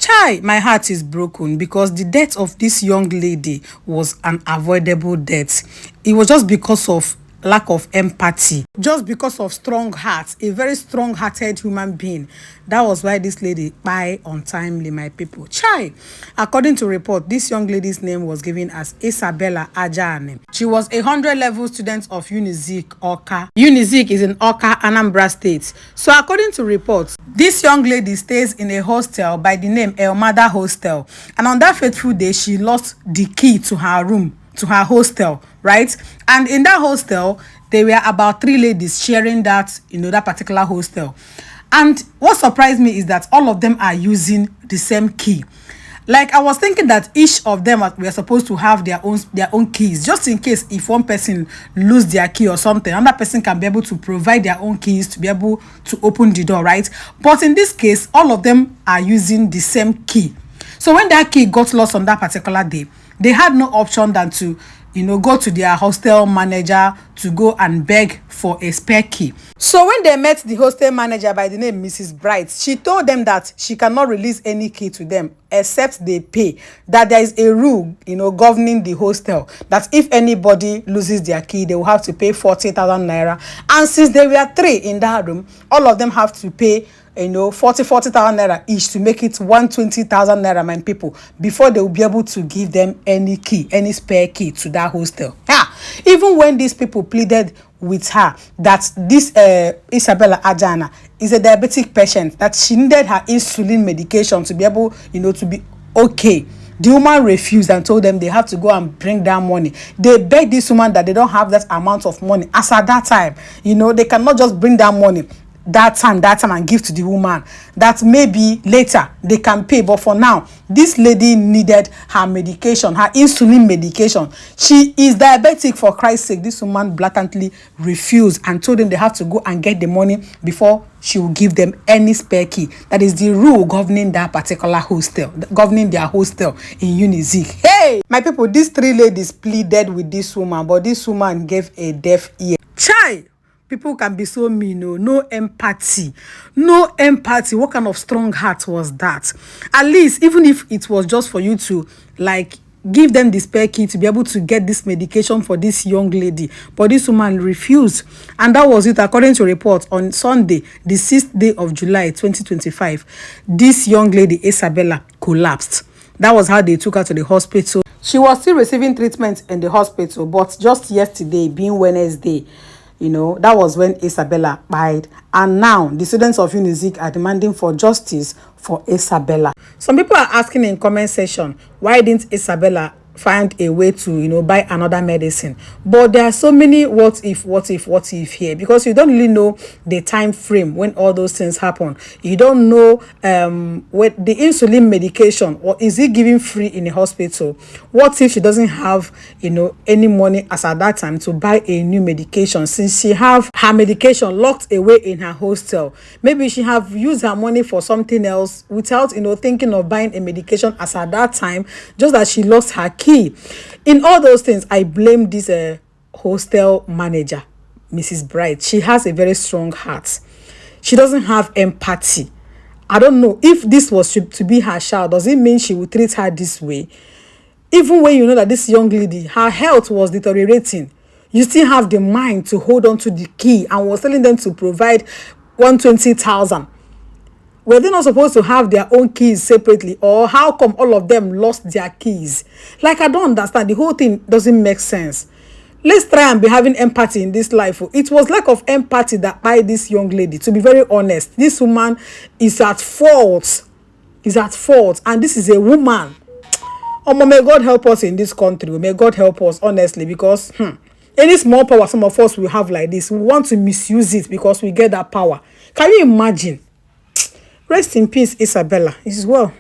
Chai, my heart is broken because the death of this young lady was an avoidable death. It was just because of lack of empathy, just because of strong heart, a very strong-hearted human being. That was why this lady died untimely, my people. Chai, according to report, this young lady's name was given as Isabella Ajane. She was a 100-level student of UNIZIK, Oka. UNIZIK is in Oka, Anambra State. So according to reports, this young lady stays in a hostel by the name El Mother Hostel. And on that fateful day, she lost the key to her room, to her hostel, right? And in that hostel, there were about 3 ladies sharing that, that particular hostel. And what surprised me is that all of them are using the same key. Like, I was thinking that each of them were supposed to have their own keys, just in case if one person lose their key or something, another person can be able to provide their own keys to be able to open the door, right? But in this case, all of them are using the same key. So when that key got lost on that particular day, they had no option than to go to their hostel manager to go and beg for a spare key. So when they met the hostel manager by the name Mrs. Bright, she told them that she cannot release any key to them except they pay. That there is a rule, governing the hostel, that if anybody loses their key, they will have to pay 40,000 naira. And since there were 3 in that room, all of them have to pay 40,000 naira each to make it 120,000 naira, my people, before they will be able to give them any key, any spare key to that hostel. Even when these people pleaded with her that this Isabella Ajana is a diabetic patient, that she needed her insulin medication to be able, to be okay, the woman refused and told them they have to go and bring down money. They begged this woman that they don't have that amount of money. As at that time, they cannot just bring down money that time and give to the woman, that maybe later they can pay. But for now, this lady needed her medication, her insulin medication. She is diabetic, for Christ's sake. This woman blatantly refused and told them they have to go and get the money before she will give them any spare key. That is the rule governing that particular hostel, governing their hostel in UNIZIK. Hey, my people, these 3 ladies pleaded with this woman, but this woman gave a deaf ear. Chai! People can be so mean, no empathy. No empathy. What kind of strong heart was that? At least, even if it was just for you to, give them the spare key to be able to get this medication for this young lady. But this woman refused. And that was it, according to reports. On Sunday, the 6th day of July, 2025, this young lady, Isabella, collapsed. That was how they took her to the hospital. She was still receiving treatment in the hospital, but just yesterday, being Wednesday, that was when Isabella died. And now the students of UNIZIK are demanding for justice for Isabella. Some people are asking in comment section, why didn't Isabella find a way to buy another medicine? But there are so many what if here, because you don't really know the time frame when all those things happen. You don't know when the insulin medication, or is it given free in a hospital? What if she doesn't have any money as at that time to buy a new medication, since she have her medication locked away in her hostel? Maybe she have used her money for something else without thinking of buying a medication as at that time, just that she lost her key. In all those things, I blame this hostel manager, Mrs. Bright. She has a very strong heart. She doesn't have empathy. I don't know if this was to be her child. Does it mean she would treat her this way? Even when you know that this young lady, her health was deteriorating, you still have the mind to hold on to the key and was telling them to provide 120,000. Were they not supposed to have their own keys separately? Or how come all of them lost their keys? I don't understand. The whole thing doesn't make sense. Let's try and be having empathy in this life. It was lack of empathy that by this young lady. To be very honest, this woman is at fault. And this is a woman. May God help us in this country. May God help us, honestly, because any small power some of us will have like this, we want to misuse it because we get that power. Can you imagine? Rest in peace, Isabella. It is well.